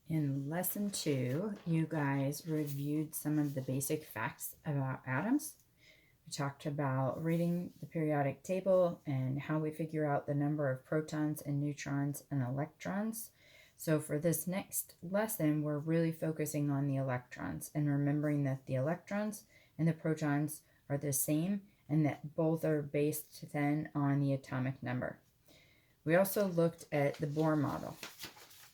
In lesson 2, you guys reviewed some of the basic facts about atoms. We talked about reading the periodic table and how we figure out the number of protons and neutrons and electrons. So for this next lesson, we're really focusing on the electrons and remembering that the electrons and the protons are the same and that both are based then on the atomic number. We also looked at the Bohr model.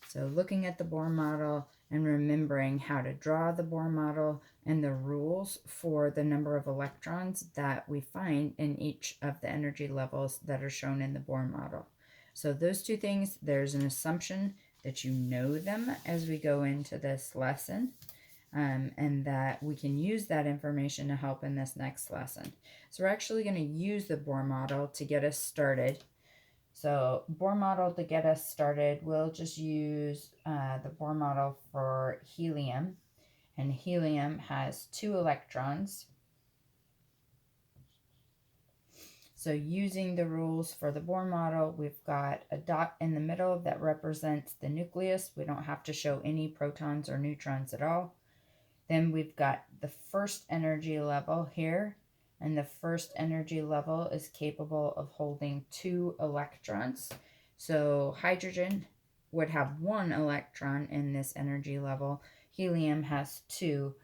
So looking at the Bohr model and remembering how to draw the Bohr model and the rules for the number of electrons that we find in each of the energy levels that are shown in the Bohr model. So those two things, there's an assumption that you know them as we go into this lesson, and that we can use that information to help in this next lesson. So we're actually going to use the Bohr model to get us started. So Bohr model to get us started, we'll just use the Bohr model for helium. And helium has 2 electrons. So using the rules for the Bohr model, we've got a dot in the middle that represents the nucleus. We don't have to show any protons or neutrons at all. Then we've got the first energy level here. And the first energy level is capable of holding 2 electrons. So hydrogen would have 1 electron in this energy level. Helium has 2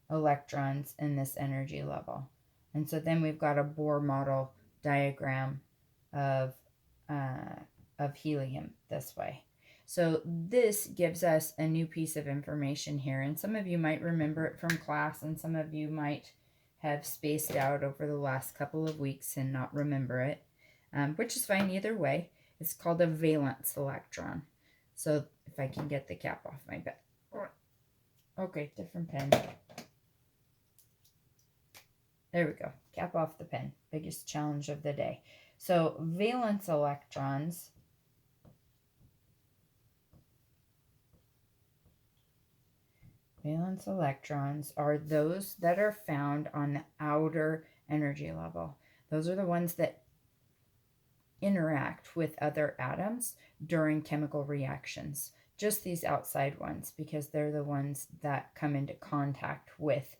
electrons in this energy level. And so then we've got a Bohr model diagram of helium this way. So this gives us a new piece of information here, and some of you might remember it from class, and some of you might have spaced out over the last couple of weeks and not remember it, which is fine either way. It's called a valence electron. So if I can get the cap off my bed. Okay, different pen. There we go. Cap off the pen. Biggest challenge of the day. So valence electrons are those that are found on the outer energy level. Those are the ones that interact with other atoms during chemical reactions. Just these outside ones, because they're the ones that come into contact with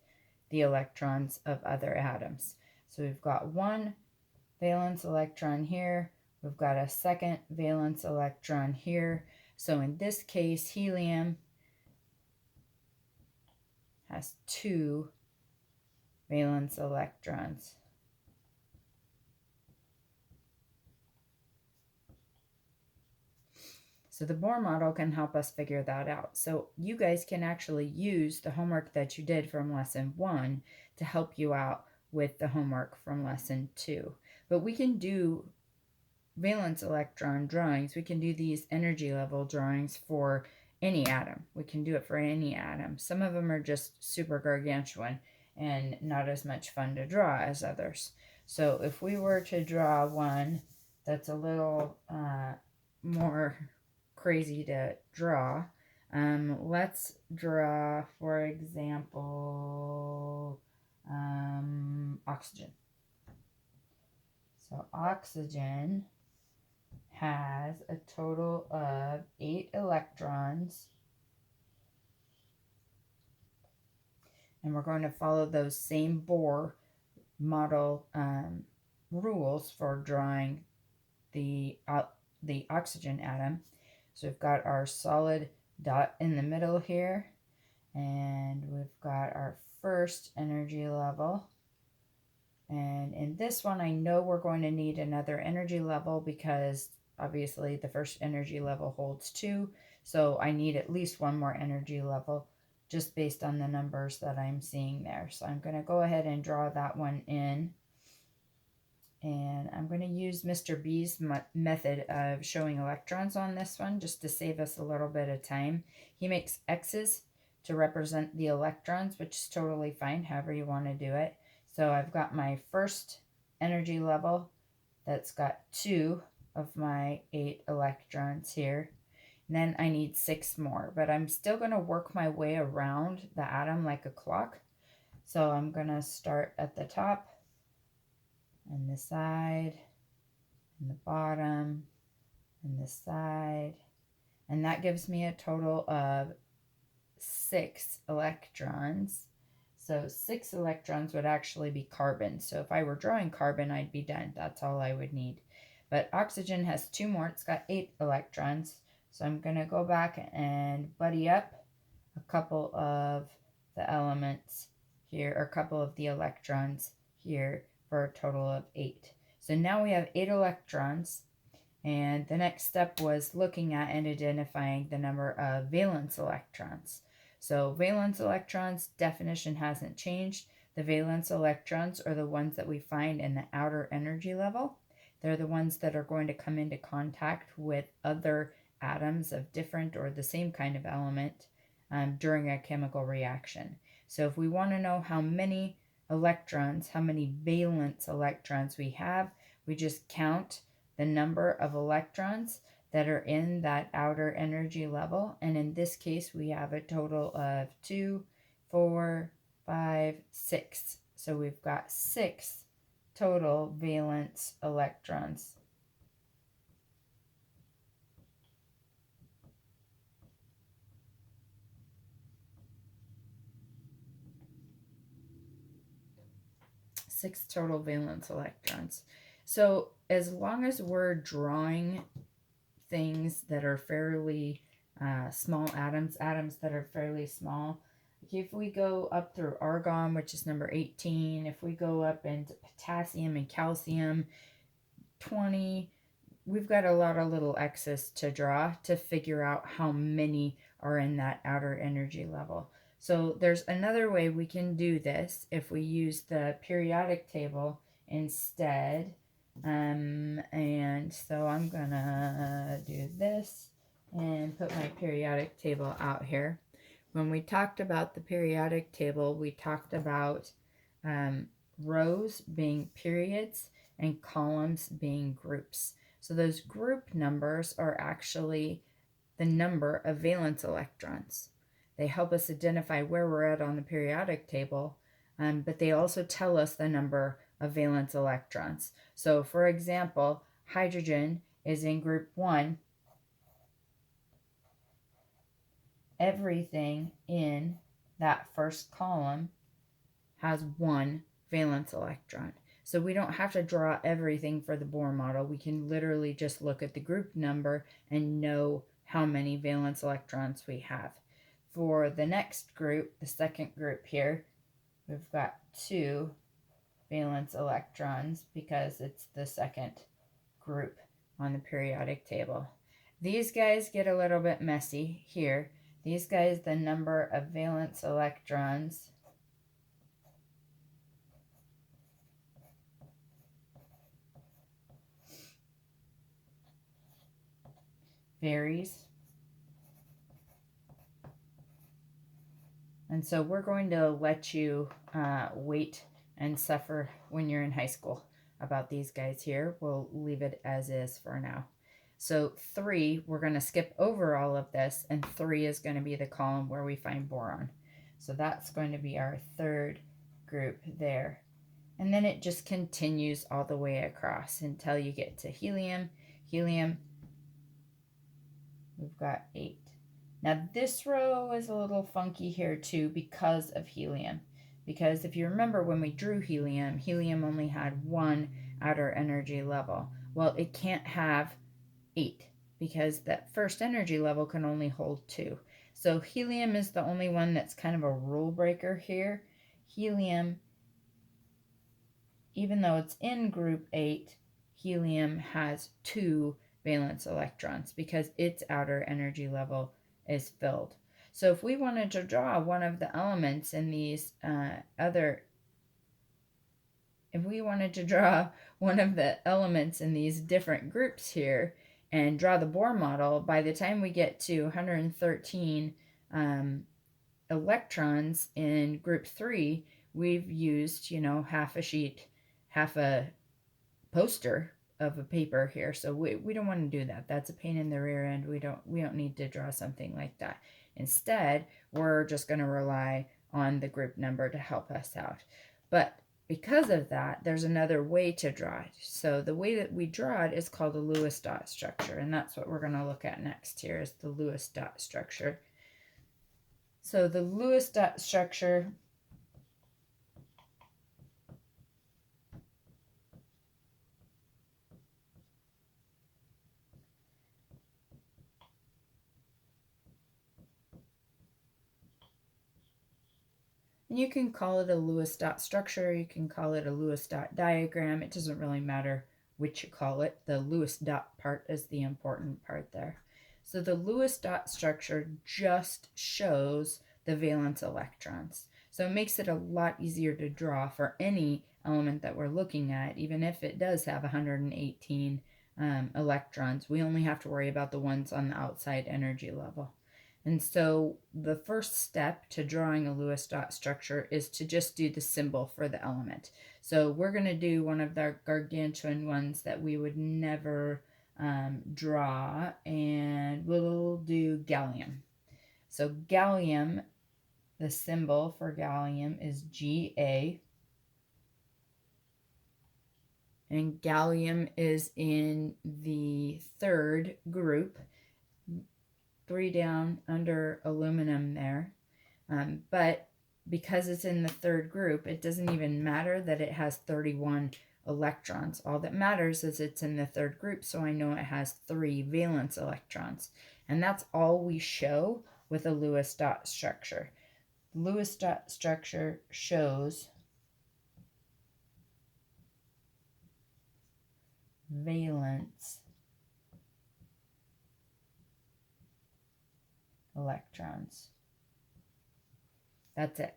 the electrons of other atoms. So we've got 1 valence electron here. We've got a second valence electron here. So in this case, helium has 2 valence electrons. So the Bohr model can help us figure that out. So you guys can actually use the homework that you did from lesson 1 to help you out with the homework from lesson 2. But we can do valence electron drawings. We can do these energy level drawings for any atom. We can do it for any atom. Some of them are just super gargantuan and not as much fun to draw as others. So if we were to draw one that's a little more crazy to draw, let's draw, for example, oxygen. So oxygen has a total of 8 electrons, and we're going to follow those same Bohr model rules for drawing the oxygen atom. So we've got our solid dot in the middle here, and we've got our first energy level. And in this one, I know we're going to need another energy level because obviously the first energy level holds 2. So I need at least 1 more energy level just based on the numbers that I'm seeing there. So I'm going to go ahead and draw that one in. And I'm going to use Mr. B's method of showing electrons on this one just to save us a little bit of time. He makes X's to represent the electrons, which is totally fine, however you want to do it. So I've got my first energy level that's got 2 of my 8 electrons here. And then I need 6 more, but I'm still going to work my way around the atom like a clock. So I'm going to start at the top, and the side, and the bottom, and the side, and that gives me a total of 6 electrons. So 6 electrons would actually be carbon. So if I were drawing carbon, I'd be done. That's all I would need. But oxygen has 2 more. It's got 8 electrons. So I'm going to go back and buddy up a couple of the elements here, or a couple of the electrons here, for a total of 8. So now we have 8 electrons. And the next step was looking at and identifying the number of valence electrons. So valence electrons, definition hasn't changed. The valence electrons are the ones that we find in the outer energy level. They're the ones that are going to come into contact with other atoms of different or the same kind of element during a chemical reaction. So if we want to know how many electrons, how many valence electrons we have, we just count the number of electrons that are in that outer energy level. And in this case, we have a total of 2, 4, 5, 6. So we've got 6 total valence electrons. Six total valence electrons. So as long as we're drawing things that are fairly small atoms that are fairly small, if we go up through argon, which is number 18, if we go up into potassium and calcium, 20, we've got a lot of little X's to draw to figure out how many are in that outer energy level. So there's another way we can do this if we use the periodic table instead. And so I'm gonna do this and put my periodic table out here. When we talked about the periodic table, we talked about rows being periods and columns being groups. So those group numbers are actually the number of valence electrons. They help us identify where we're at on the periodic table, but they also tell us the number of valence electrons. So for example, hydrogen is in group 1. Everything in that first column has 1 valence electron. So we don't have to draw everything for the Bohr model. We can literally just look at the group number and know how many valence electrons we have. For the next group, the second group here, we've got 2 valence electrons because it's the second group on the periodic table. These guys get a little bit messy here. These guys, the number of valence electrons varies. And so we're going to let you wait and suffer when you're in high school about these guys here. We'll leave it as is for now. So 3, we're going to skip over all of this, and 3 is going to be the column where we find boron. So that's going to be our third group there. And then it just continues all the way across until you get to helium. Helium, we've got 8. Now this row is a little funky here too because of helium. Because if you remember when we drew helium, helium only had 1 outer energy level. Well, it can't have 8 because that first energy level can only hold 2. So helium is the only one that's kind of a rule breaker here. Helium, even though it's in group 8, helium has 2 valence electrons because its outer energy level is filled. So if we wanted to draw one of the elements in these different groups here and draw the Bohr model, by the time we get to 113 electrons in group 3, we've used, half a poster of a paper here. So we don't want to do that. That's a pain in the rear end. We don't need to draw something like that. Instead, we're just going to rely on the group number to help us out. But because of that, there's another way to draw it. So the way that we draw it is called a Lewis dot structure, and that's what we're going to look at next here is the Lewis dot structure. So the Lewis dot structure, and you can call it a Lewis dot structure, you can call it a Lewis dot diagram. It doesn't really matter which you call it. The Lewis dot part is the important part there. So the Lewis dot structure just shows the valence electrons. So it makes it a lot easier to draw for any element that we're looking at, even if it does have 118 electrons. We only have to worry about the ones on the outside energy level. And so the first step to drawing a Lewis dot structure is to just do the symbol for the element. So we're going to do one of the gargantuan ones that we would never draw, and we'll do gallium. So gallium, the symbol for gallium is Ga, and gallium is in the third group, 3 down under aluminum there. But because it's in the third group, it doesn't even matter that it has 31 electrons. All that matters is it's in the third group, so I know it has 3 valence electrons. And that's all we show with a Lewis dot structure. Lewis dot structure shows valence electrons. That's it.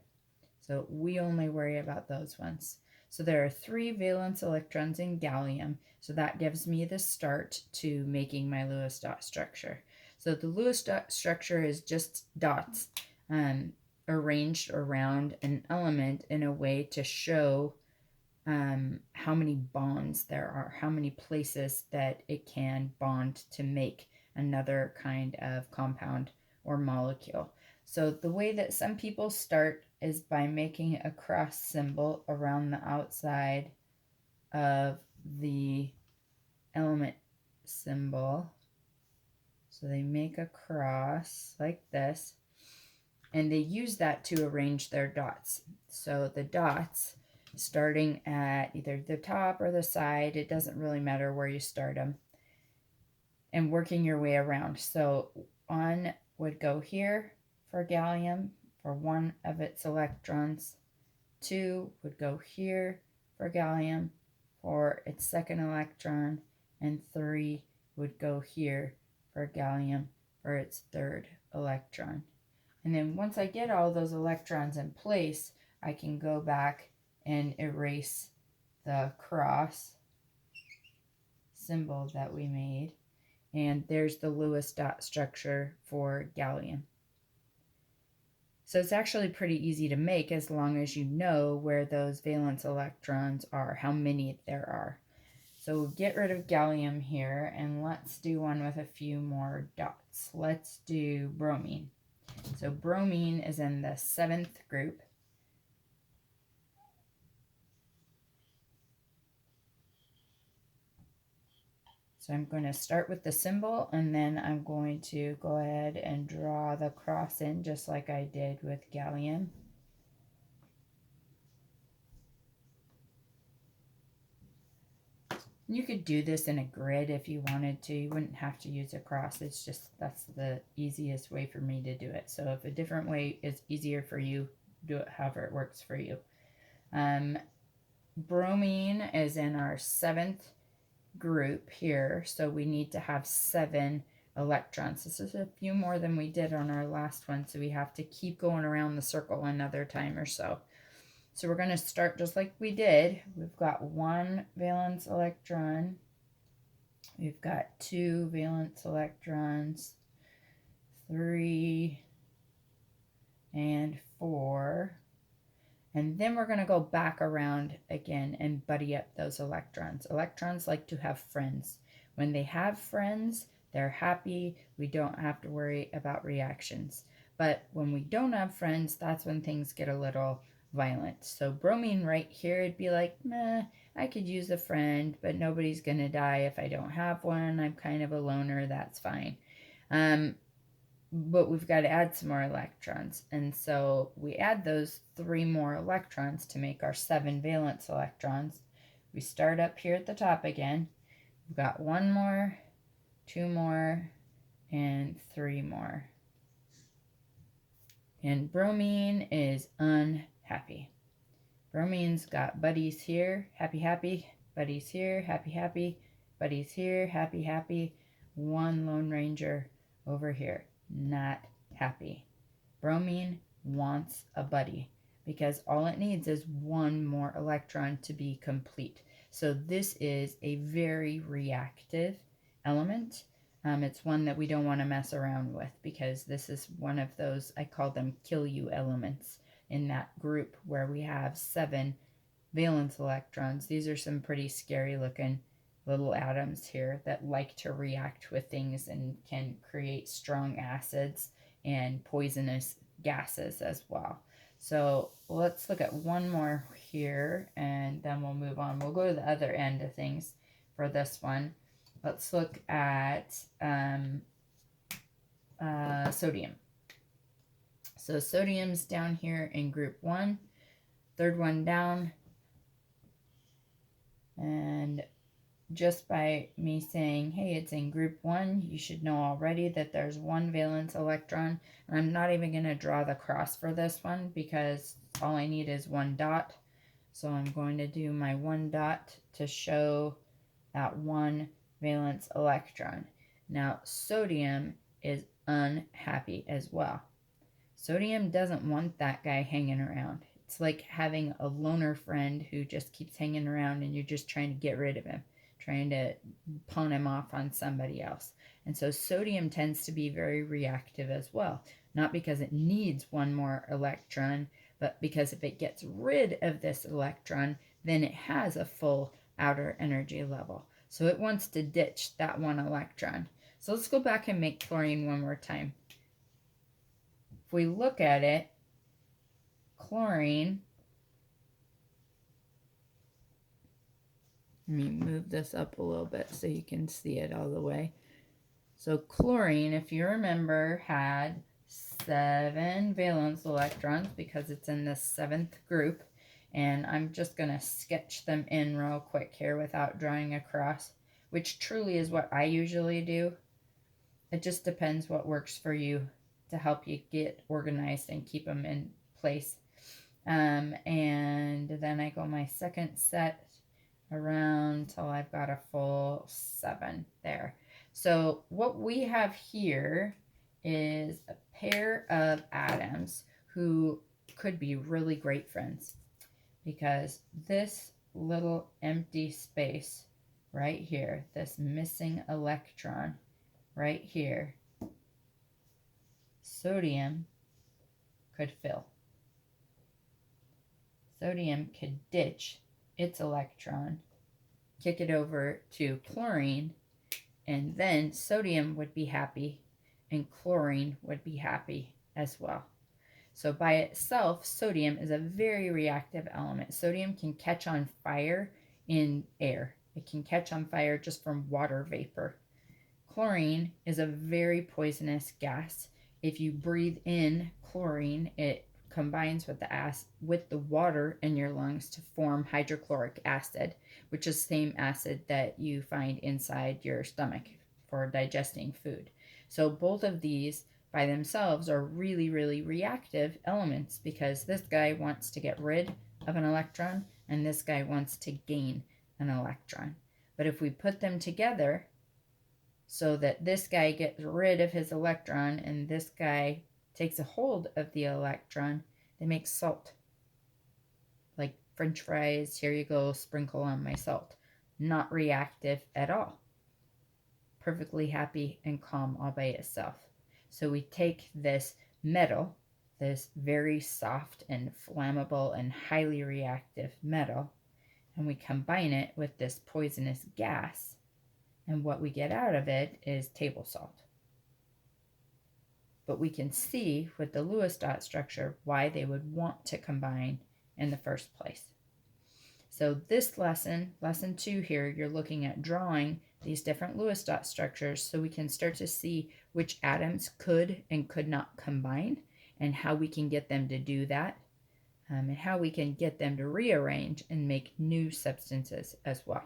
So we only worry about those ones. So there are 3 valence electrons in gallium. So that gives me the start to making my Lewis dot structure. So the Lewis dot structure is just dots arranged around an element in a way to show how many bonds there are, how many places that it can bond to make another kind of compound or molecule. So the way that some people start is by making a cross symbol around the outside of the element symbol. So they make a cross like this, and they use that to arrange their dots. So the dots, starting at either the top or the side, it doesn't really matter where you start them, and working your way around. So 1 would go here for gallium for 1 of its electrons. 2 would go here for gallium for its 2nd electron, and 3 would go here for gallium for its 3rd electron. And then once I get all those electrons in place, I can go back and erase the cross symbol that we made. And there's the Lewis dot structure for gallium. So it's actually pretty easy to make as long as you know where those valence electrons are, how many there are. So we'll get rid of gallium here, and let's do one with a few more dots. Let's do bromine. So bromine is in the 7th group. So I'm going to start with the symbol, and then I'm going to go ahead and draw the cross in just like I did with gallium. You could do this in a grid if you wanted to. You wouldn't have to use a cross. It's just that's the easiest way for me to do it. So if a different way is easier for you, do it however it works for you. Bromine is in our 7th group here, so we need to have 7 electrons. This is a few more than we did on our last one, so we have to keep going around the circle another time or so. So we're going to start just like we did. We've got 1 valence electron. We've got 2 valence electrons, 3, and 4. And then we're going to go back around again and buddy up those electrons. Electrons like to have friends. When they have friends, they're happy. We don't have to worry about reactions. But when we don't have friends, that's when things get a little violent. So bromine right here, it'd be like, meh, I could use a friend, but nobody's going to die if I don't have one. I'm kind of a loner. That's fine. but we've got to add some more electrons. And so we add those 3 more electrons to make our 7 valence electrons. We start up here at the top again. We've got 1 more, 2 more, and 3 more. And bromine is unhappy. Bromine's got buddies here, happy, happy, buddies here, happy, happy, buddies here, happy, happy, one Lone Ranger over here, not happy. Bromine wants a buddy because all it needs is 1 more electron to be complete. So this is a very reactive element. It's one that we don't want to mess around with because this is one of those, I call them kill you elements in that group where we have 7 valence electrons. These are some pretty scary looking little atoms here that like to react with things and can create strong acids and poisonous gases as well. So let's look at 1 more here and then we'll move on. We'll go to the other end of things for this one. Let's look at sodium. So sodium's down here in group 1, 3rd one down. And just by me saying, hey, it's in group 1, you should know already that there's 1 valence electron. And I'm not even going to draw the cross for this one because all I need is 1 dot. So I'm going to do my 1 dot to show that 1 valence electron. Now, sodium is unhappy as well. Sodium doesn't want that guy hanging around. It's like having a loner friend who just keeps hanging around and you're just trying to get rid of him, trying to pawn him off on somebody else. And so sodium tends to be very reactive as well, not because it needs 1 more electron, but because if it gets rid of this electron, then it has a full outer energy level. So it wants to ditch that 1 electron. So let's go back and make chlorine one more time. If we look at it, chlorine, let me move this up a little bit so you can see it all the way. So chlorine, if you remember, had 7 valence electrons because it's in the 7th group. And I'm just going to sketch them in real quick here without drawing a cross, which truly is what I usually do. It just depends what works for you to help you get organized and keep them in place. And then I go my second set around till I've got a full 7 there. So what we have here is a pair of atoms who could be really great friends, because this little empty space right here, this missing electron right here, sodium could fill. Sodium could ditch its electron, kick it over to chlorine, and then sodium would be happy and chlorine would be happy as well. So by itself, sodium is a very reactive element. Sodium can catch on fire in air. It can catch on fire just from water vapor. Chlorine is a very poisonous gas. If you breathe in chlorine, it combines with the water in your lungs to form hydrochloric acid, which is the same acid that you find inside your stomach for digesting food. So both of these by themselves are really, really reactive elements because this guy wants to get rid of an electron and this guy wants to gain an electron. But if we put them together so that this guy gets rid of his electron and this guy takes a hold of the electron, they make salt. Like French fries, here you go, sprinkle on my salt. Not reactive at all. Perfectly happy and calm all by itself. So we take this metal, this very soft and flammable and highly reactive metal, and we combine it with this poisonous gas, and what we get out of it is table salt. But we can see with the Lewis dot structure why they would want to combine in the first place. So this lesson, lesson 2 here, you're looking at drawing these different Lewis dot structures so we can start to see which atoms could and could not combine and how we can get them to do that, and how we can get them to rearrange and make new substances as well.